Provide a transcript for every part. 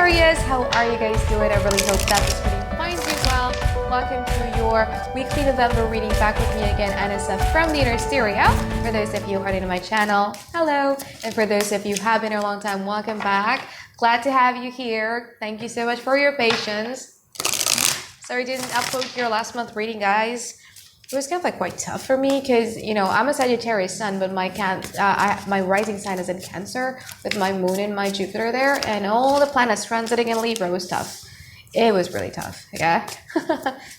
Sagittarius, how are you guys doing? I really hope that this reading finds you well. Welcome to your weekly November reading. Back with me again, Anisa from the Indonesia. For those of you who are new to my channel, hello. And for those of you who have been here a long time, welcome back. Glad to have you here. Thank you so much for your patience. Sorry I didn't upload your last month reading, guys. It was kind of like quite tough for me because, you know, I'm a Sagittarius sun, but my rising sign is in Cancer with my moon and my Jupiter there, and all the planets transiting in Libra was tough. It was really tough, yeah?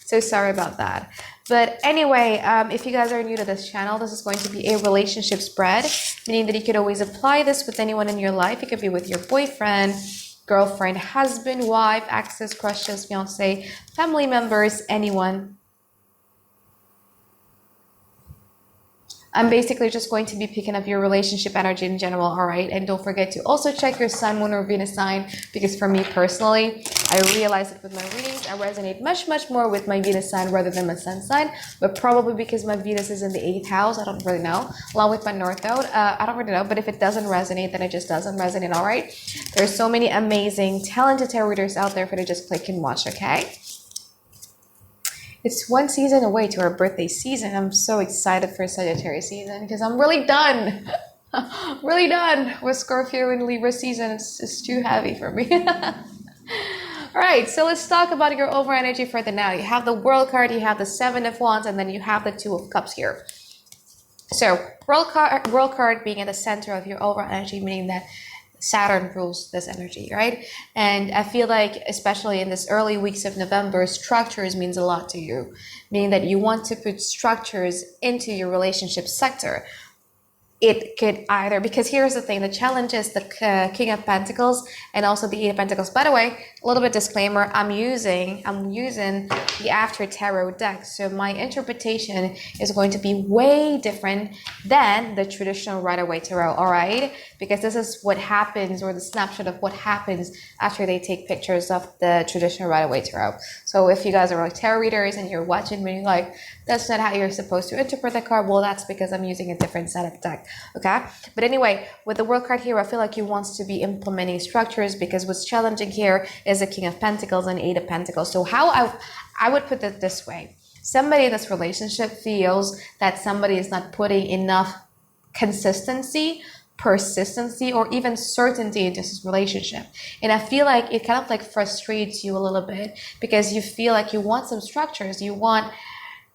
So sorry about that. But anyway, if you guys are new to this channel, this is going to be a relationship spread, meaning that you could always apply this with anyone in your life. It could be with your boyfriend, girlfriend, husband, wife, exes, crushes, fiance, family members, anyone. I'm basically just going to be picking up your relationship energy in general, all right? And don't forget to also check your sun, moon, or Venus sign, because for me personally, I realize that with my readings, I resonate much, much more with my Venus sign rather than my sun sign, but probably because my Venus is in the 8th house, I don't really know, along with my North Node, I don't really know, but if it doesn't resonate, then it just doesn't resonate, all right? There's so many amazing, talented tarot readers out there for you to just click and watch, okay? It's one season away to our birthday season. I'm so excited for Sagittarius season because I'm really done. Really done with Scorpio and Libra season. It's too heavy for me. All right, so let's talk about your overall energy for the now. You have the World card, you have the Seven of Wands, and then you have the Two of Cups here. So World card being at the center of your overall energy, meaning that Saturn rules this energy, right? And I feel like, especially in this early weeks of November, structures means a lot to you, meaning that you want to put structures into your relationship sector. It could either, because here's the thing, the challenge is the King of Pentacles and also the Eight of Pentacles. By the way, a little bit disclaimer, I'm using the After Tarot deck. So my interpretation is going to be way different than the traditional Rider-Waite Tarot, all right? Because this is what happens, or the snapshot of what happens after they take pictures of the traditional Rider-Waite Tarot. So if you guys are like tarot readers and you're watching me like, that's not how you're supposed to interpret the card, well, that's because I'm using a different set of deck, okay? But anyway, with the World card here, I feel like you want to be implementing structures, because what's challenging here is the King of Pentacles and Eight of Pentacles. So how I would put it this way. Somebody in this relationship feels that somebody is not putting enough consistency, persistency, or even certainty into this relationship. And I feel like it kind of like frustrates you a little bit, because you feel like you want some structures, you want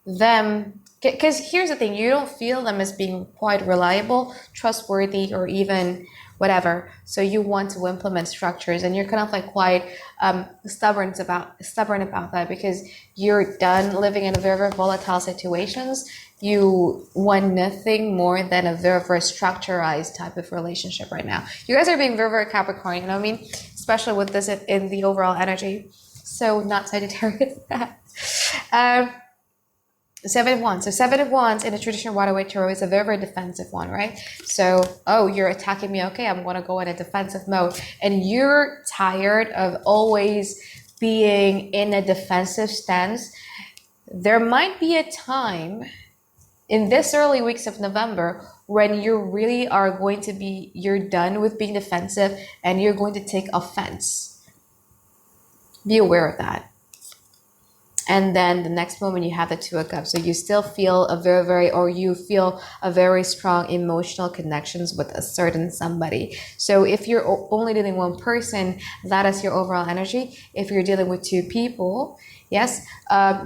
them, because here's the thing, you don't feel them as being quite reliable, trustworthy, or even whatever. So you want to implement structures, and you're kind of like quite stubborn about that, because you're done living in a very, very volatile situations. You want nothing more than a very, very structurized type of relationship right now. You guys are being very, very Capricorn, you know what I mean? Especially with this in the overall energy. So not Sagittarius. Seven of Wands. So Seven of Wands in a traditional Rider-Waite Tarot is a very, very defensive one, right? So, oh, you're attacking me. Okay, I'm going to go in a defensive mode. And you're tired of always being in a defensive stance. There might be a time in this early weeks of November when you really are going to be, you're done with being defensive and you're going to take offense. Be aware of that. And then the next moment you have the Two of Cups. So you still feel you feel a very strong emotional connections with a certain somebody. So if you're only dealing with one person, that is your overall energy. If you're dealing with two people, yes,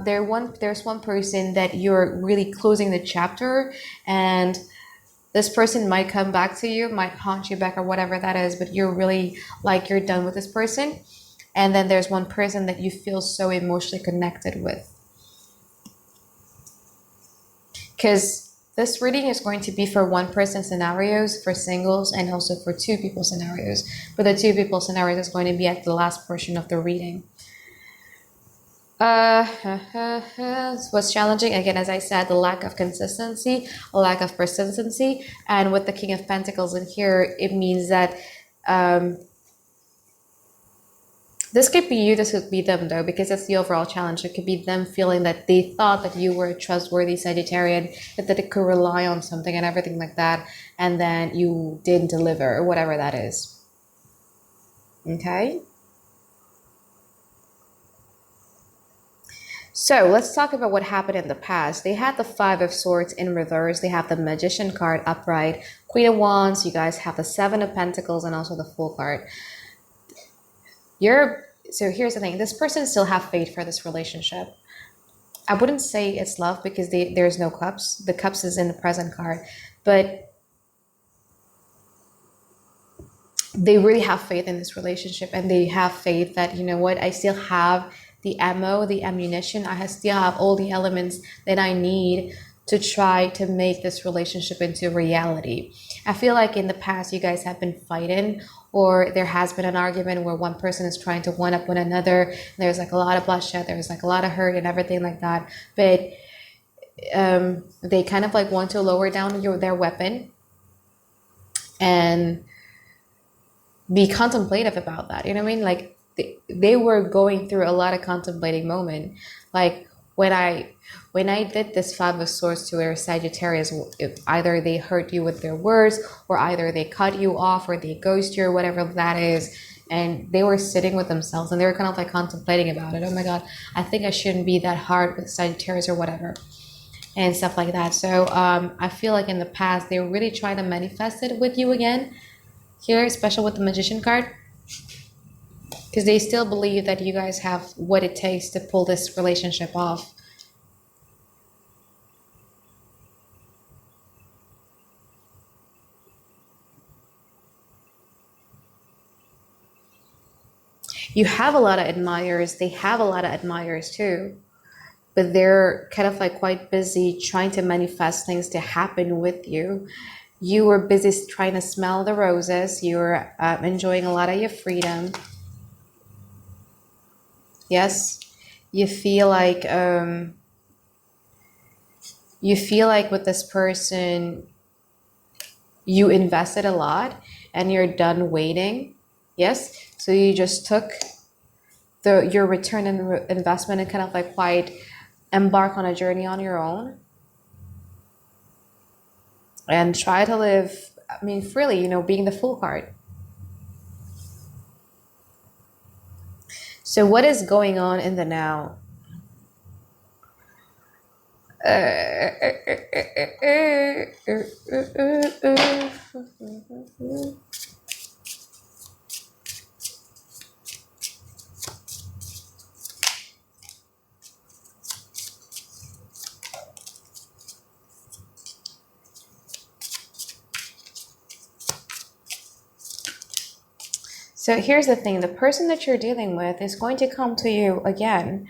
there's one person that you're really closing the chapter, and this person might come back to you, might haunt you back or whatever that is, but you're really like, you're done with this person. And then there's one person that you feel so emotionally connected with. Because this reading is going to be for one person scenarios, for singles, and also for two people scenarios. But the two people scenarios is going to be at the last portion of the reading. What's challenging, again, as I said, the lack of consistency, a lack of persistency. And with the King of Pentacles in here, it means that this could be you, this could be them though, because that's the overall challenge. It could be them feeling that they thought that you were a trustworthy Sagittarian, that they could rely on something and everything like that, and then you didn't deliver, or whatever that is. Okay? So let's talk about what happened in the past. They had the Five of Swords in reverse. They have the Magician card upright, Queen of Wands. You guys have the Seven of Pentacles and also the Fool card. So here's the thing. This person still have faith for this relationship. I wouldn't say it's love because there's no cups. The cups is in the present card. But they really have faith in this relationship, and they have faith that, you know what, I still have the ammo, the ammunition. I still have all the elements that I need to try to make this relationship into reality. I feel like in the past you guys have been fighting, or there has been an argument where one person is trying to one up one another. There's like a lot of bloodshed, there's like a lot of hurt and everything like that. But they kind of like want to lower down their weapon and be contemplative about that. You know what I mean? Like they were going through a lot of contemplating moment. Like when I did this Five of Swords to a Sagittarius, either they hurt you with their words, or either they cut you off, or they ghost you, or whatever that is. And they were sitting with themselves and they were kind of like contemplating about it. Oh my God, I think I shouldn't be that hard with Sagittarius or whatever, and stuff like that. So I feel like in the past they were really trying to manifest it with you again. Here, especially with the Magician card, because they still believe that you guys have what it takes to pull this relationship off. You have a lot of admirers. They have a lot of admirers too, but they're kind of like quite busy trying to manifest things to happen with you. You were busy trying to smell the roses. You were enjoying a lot of your freedom. Yes, you feel like with this person, you invested a lot and you're done waiting. Yes, so you just took your return on investment and kind of like quite embark on a journey on your own. And try to live, I mean, freely, you know, being the Fool card. So what is going on in the now? So here's the thing, the person that you're dealing with is going to come to you again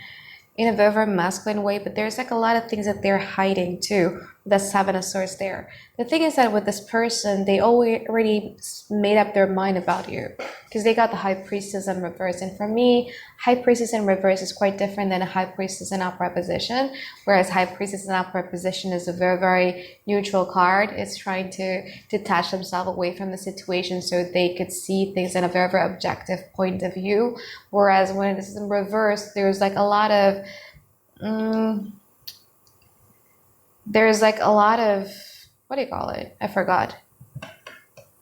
in a very masculine way, but there's like a lot of things that they're hiding too. The Seven of Swords there. The thing is that with this person, they already made up their mind about you, because they got the High Priestess in reverse. And for me, High Priestess in reverse is quite different than a High Priestess in upright position, whereas High Priestess in upright position is a very neutral card. It's trying to detach themselves away from the situation so they could see things in a very objective point of view. Whereas when it's in reverse, there's like a lot of what do you call it? I forgot.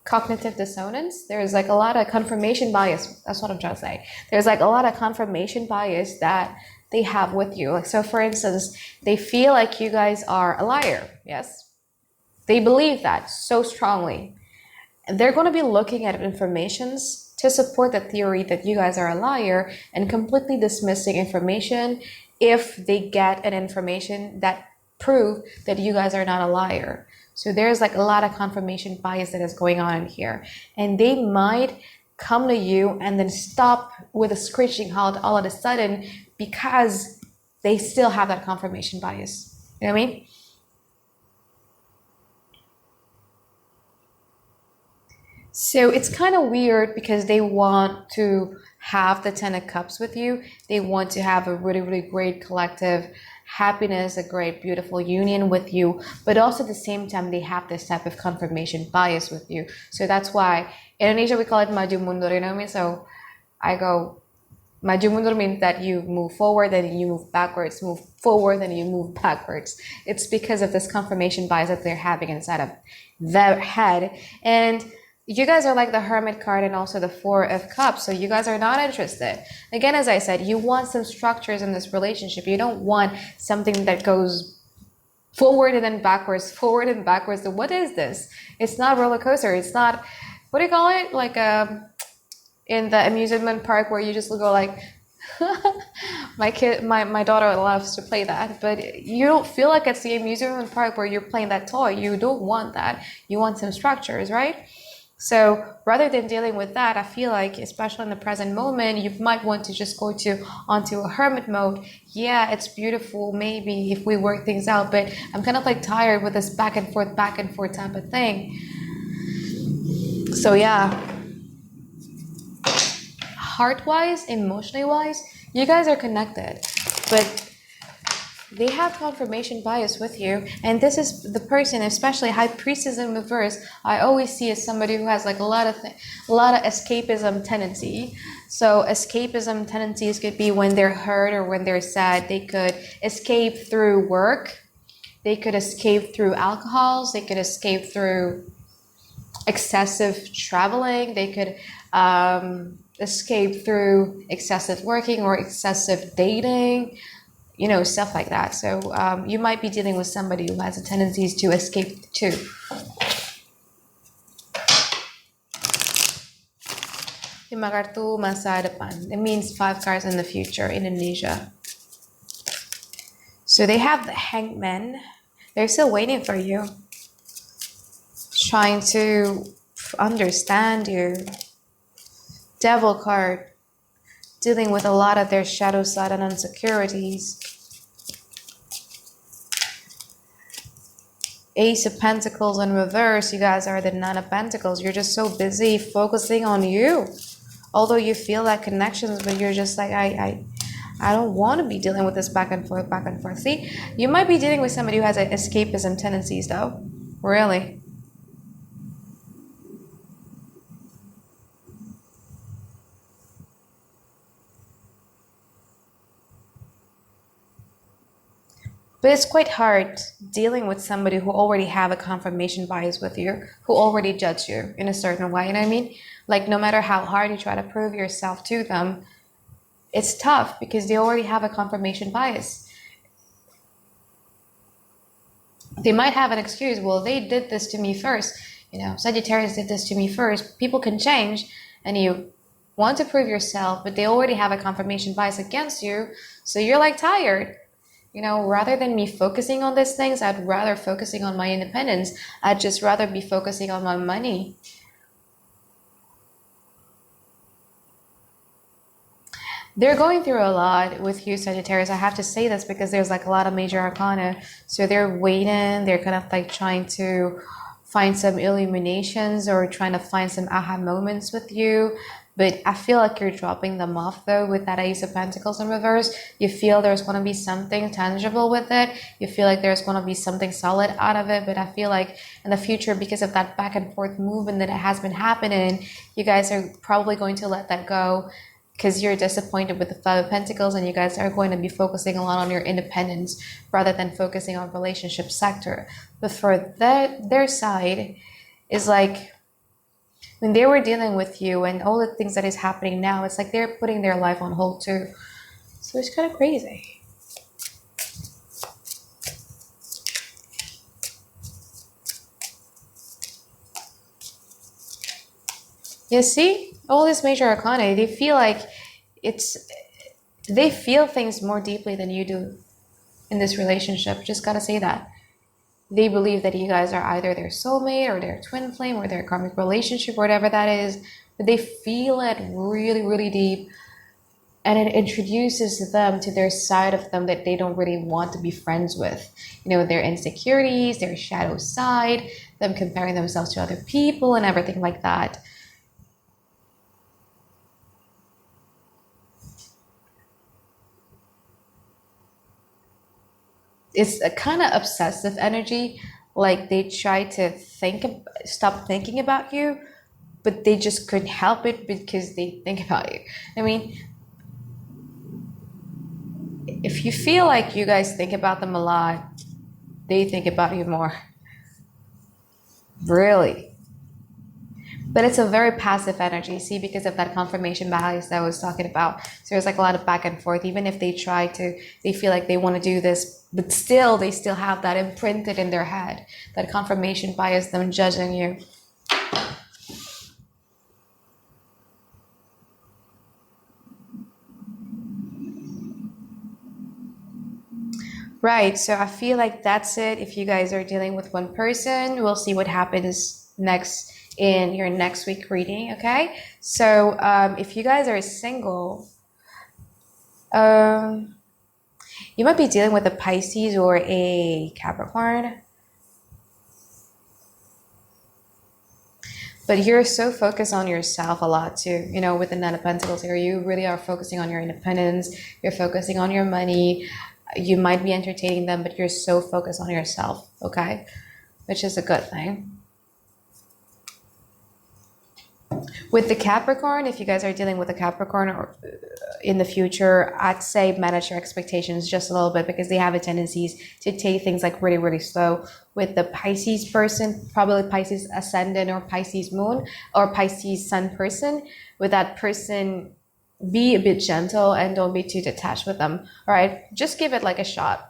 Cognitive dissonance. There's like a lot of confirmation bias. That's what I'm trying to say. There's like a lot of confirmation bias that they have with you. Like, so for instance, they feel like you guys are a liar. Yes. They believe that so strongly. And they're going to be looking at informations to support the theory that you guys are a liar, and completely dismissing information if they get an information that prove that you guys are not a liar. So there's like a lot of confirmation bias that is going on in here, and they might come to you and then stop with a screeching halt all of a sudden because they still have that confirmation bias. You know what I mean? So it's kind of weird because they want to have the Ten of Cups with you. They want to have a really great collective happiness, a great beautiful union with you, but also at the same time they have this type of confirmation bias with you. So that's why in Indonesia we call it maju mundur, you know what I mean? So I go, maju mundur means that you move forward, then you move backwards, move forward, then you move backwards. It's because of this confirmation bias that they're having inside of their head. And You guys are like the Hermit card and also the Four of Cups, so you guys are not interested. Again, as I said, you want some structures in this relationship. You don't want something that goes forward and then backwards, forward and backwards. So what is this? It's not roller coaster. It's not, what do you call it? Like in the amusement park where you just go like, my daughter loves to play that, but you don't feel like it's the amusement park where you're playing that toy. You don't want that. You want some structures, right? So rather than dealing with that, I feel like, especially in the present moment, you might want to just go onto a hermit mode. Yeah, it's beautiful, maybe if we work things out, but I'm kind of like tired with this back and forth type of thing. So yeah, heart-wise, emotionally wise, you guys are connected, but they have confirmation bias with you, and this is the person, especially High Priestess in reverse. I always see as somebody who has like a lot of escapism tendency. So escapism tendencies could be when they're hurt or when they're sad. They could escape through work. They could escape through alcohols. They could escape through excessive traveling. They could escape through excessive working or excessive dating. You know, stuff like that. So you might be dealing with somebody who has a tendency to escape too. Lima kartu masa depan. It means 5 cards in the future, Indonesia. So they have the Hangman. They're still waiting for you. Trying to understand you. Devil card. Dealing with a lot of their shadow side and insecurities. Ace of Pentacles in reverse. You guys are the Nine of Pentacles. You're just so busy focusing on you. Although you feel that connections, but you're just like, I don't want to be dealing with this back and forth, back and forth. See, you might be dealing with somebody who has escapism tendencies though. Really. But it's quite hard dealing with somebody who already have a confirmation bias with you, who already judge you in a certain way. You know what I mean? Like no matter how hard you try to prove yourself to them, it's tough because they already have a confirmation bias. They might have an excuse. Well, they did this to me first. You know, Sagittarius did this to me first. People can change, and you want to prove yourself, but they already have a confirmation bias against you. So you're like tired. You know, rather than me focusing on these things, I'd rather focusing on my independence. I'd just rather be focusing on my money. They're going through a lot with you, Sagittarius. I have to say this because there's like a lot of major arcana. So they're waiting. They're kind of like trying to find some illuminations or trying to find some aha moments with you. But I feel like you're dropping them off though with that Ace of Pentacles in reverse. You feel there's going to be something tangible with it. You feel like there's going to be something solid out of it. But I feel like in the future, because of that back and forth movement that has been happening, you guys are probably going to let that go because you're disappointed with the Five of Pentacles and you guys are going to be focusing a lot on your independence rather than focusing on relationship sector. But for their side is like, when they were dealing with you and all the things that is happening now, it's like they're putting their life on hold too. So it's kind of crazy. You see, all this major arcana, they feel like they feel things more deeply than you do in this relationship. Just gotta say that. They believe that you guys are either their soulmate or their twin flame or their karmic relationship, whatever that is. But they feel it really, really deep. And it introduces them to their side of them that they don't really want to be friends with. You know, their insecurities, their shadow side, them comparing themselves to other people and everything like that. It's a kind of obsessive energy, like they try to stop thinking about you, but they just couldn't help it because they think about you. I mean, if you feel like you guys think about them a lot, they think about you more. Really. But it's a very passive energy, see, because of that confirmation bias that I was talking about. So there's like a lot of back and forth. Even if they try to, they feel like they want to do this, but still, they still have that imprinted in their head, that confirmation bias, them judging you. Right, so I feel like that's it. If you guys are dealing with one person, we'll see what happens next in your next week reading, okay? So if you guys are single, you might be dealing with a Pisces or a Capricorn. But you're so focused on yourself a lot too, you know, with the Nine of Pentacles here. You really are focusing on your independence. You're focusing on your money. You might be entertaining them, but you're so focused on yourself, okay? Which is a good thing. With the Capricorn, if you guys are dealing with a Capricorn or in the future, I'd say manage your expectations just a little bit because they have a tendency to take things like really, really slow. With the Pisces person, probably Pisces ascendant or Pisces moon or Pisces sun person, with that person, be a bit gentle and don't be too detached with them. All right, just give it like a shot.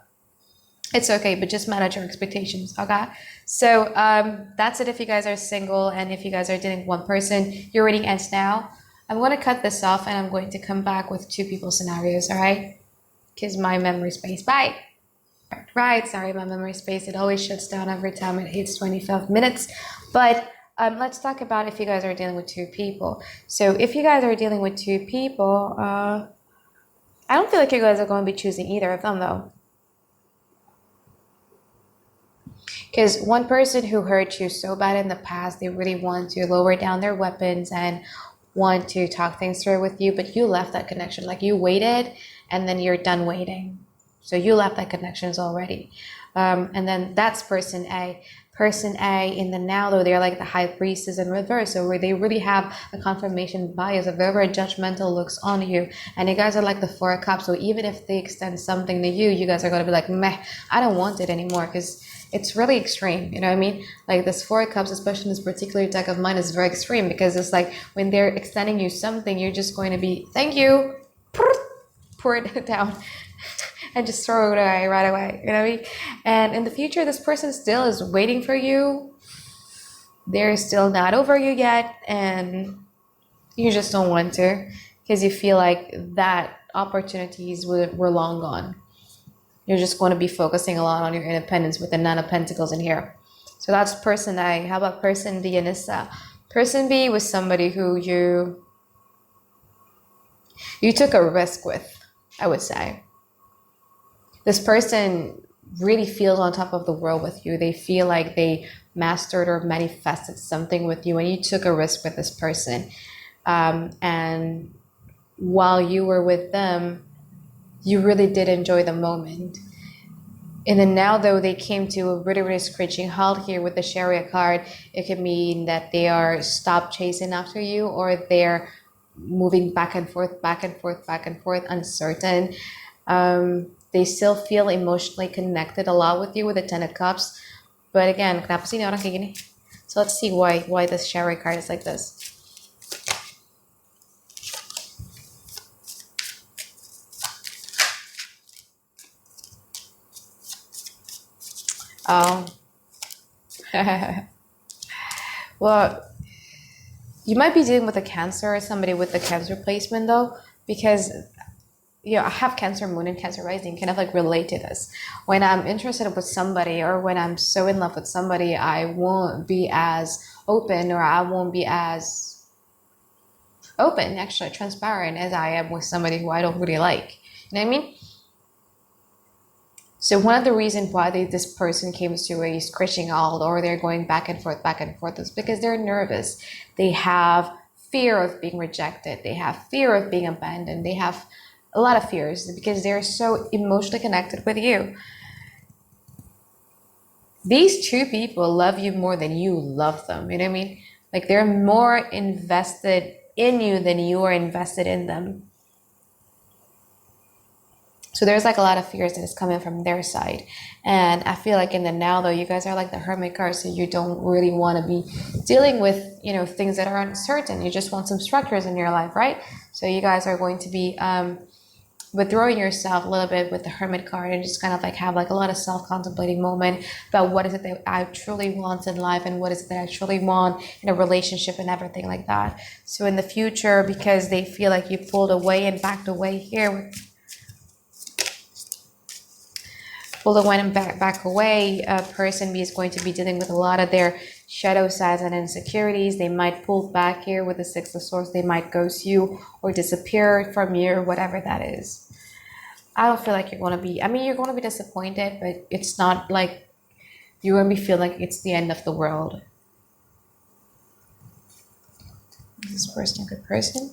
It's okay, but just manage your expectations, okay? So that's it if you guys are single, and if you guys are dating one person, your reading ends now. I'm going to cut this off and I'm going to come back with two people scenarios, all right? Because my memory space, bye. Right, sorry, my memory space, it always shuts down every time it hits 25 minutes. But let's talk about if you guys are dealing with two people. So if you guys are dealing with two people, I don't feel like you guys are going to be choosing either of them though. Because one person who hurt you so bad in the past, they really want to lower down their weapons and want to talk things through with you, but you left that connection. Like you waited and then you're done waiting. So you left that connections already. And then that's person A. Person A in the now, though, they're like the high priestess in reverse, so where they really have a confirmation bias, a very, very judgmental looks on you. And you guys are like the Four of Cups, so even if they extend something to you, you guys are going to be like, meh, I don't want it anymore, because it's really extreme, you know what I mean? Like this Four of Cups, especially in this particular deck of mine, is very extreme, because it's like when they're extending you something, you're just going to be, thank you, pour it down. And just throw it away right away, you know what I mean? And in the future, this person still is waiting for you. They're still not over you yet, and you just don't want to because you feel like that opportunities were long gone. You're just going to be focusing a lot on your independence with the Nine of Pentacles in here. So that's person A. How about person B, Anisa? Person B was somebody who you took a risk with, I would say. This person really feels on top of the world with you. They feel like they mastered or manifested something with you, and you took a risk with this person. And while you were with them, you really did enjoy the moment. And then now, though, they came to a really, really screeching halt here with the Chariot card. It could mean that they are stopped chasing after you, or they're moving back and forth, back and forth, back and forth, uncertain. They still feel emotionally connected a lot with you with the Ten of Cups. But again, kenapa sih ini orang kayak gini? So let's see why this Chariot card is like this. Oh. Well, you might be dealing with a Cancer or somebody with the Cancer placement though, because I have Cancer moon and Cancer rising, kind of like relate to this. When I'm interested with somebody or when I'm so in love with somebody, I won't be as open, or I won't be as open, actually transparent, as I am with somebody who I don't really like. You know what I mean? So one of the reasons why this person came to a screeching halt, or they're going back and forth is because they're nervous. They have fear of being rejected. They have fear of being abandoned. They have a lot of fears because they're so emotionally connected with you. These two people love you more than you love them. You know what I mean? Like they're more invested in you than you are invested in them. So there's like a lot of fears that is coming from their side. And I feel like in the now though, you guys are like the hermit card, so you don't really want to be dealing with, you know, things that are uncertain. You just want some structures in your life, right? So you guys are going to be withdrawing yourself a little bit with the hermit card and just kind of like have like a lot of self-contemplating moment about what is it that I truly want in life and what is it that I truly want in a relationship and everything like that. So in the future, because they feel like you pulled away and backed away here with pull the and back away, person B is going to be dealing with a lot of their shadow sides and insecurities. They might pull back here with the Six of Swords. They might ghost you or disappear from you or whatever that is. I don't feel like you're going to be, I mean, you're going to be disappointed, but it's not like you're going to be feeling like it's the end of the world. Is this person a good person?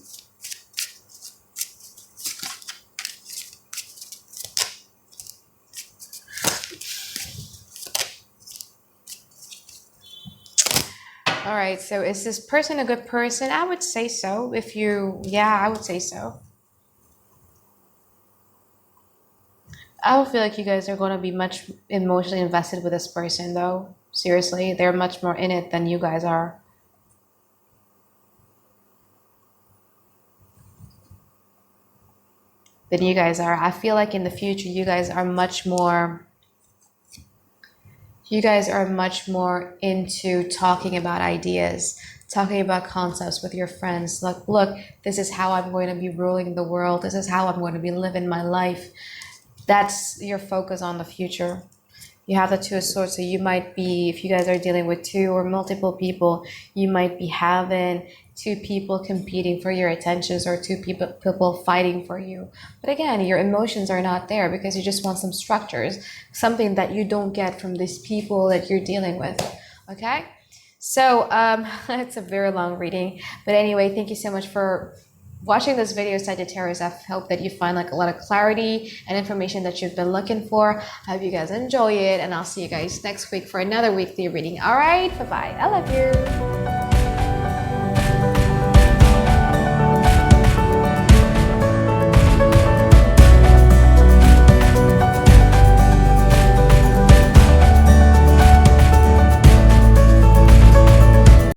All right, so is this person a good person? I would say so. If you, yeah, I would say so. I don't feel like you guys are going to be much emotionally invested with this person, though. Seriously, they're much more in it than you guys are. I feel like in the future, you guys are much more into talking about ideas, talking about concepts with your friends. Look, this is how I'm going to be ruling the world. This is how I'm going to be living my life. That's your focus on the future. You have the Two of Swords, so you might be, if you guys are dealing with two or multiple people, you might be having two people competing for your attentions or two people fighting for you. But again, your emotions are not there because you just want some structures, something that you don't get from these people that you're dealing with. Okay? So it's a very long reading. But anyway, thank you so much for watching this video, Sagittarius. I hope that you find like a lot of clarity and information that you've been looking for. I hope you guys enjoy it, and I'll see you guys next week for another weekly reading. All right, bye-bye. I love you.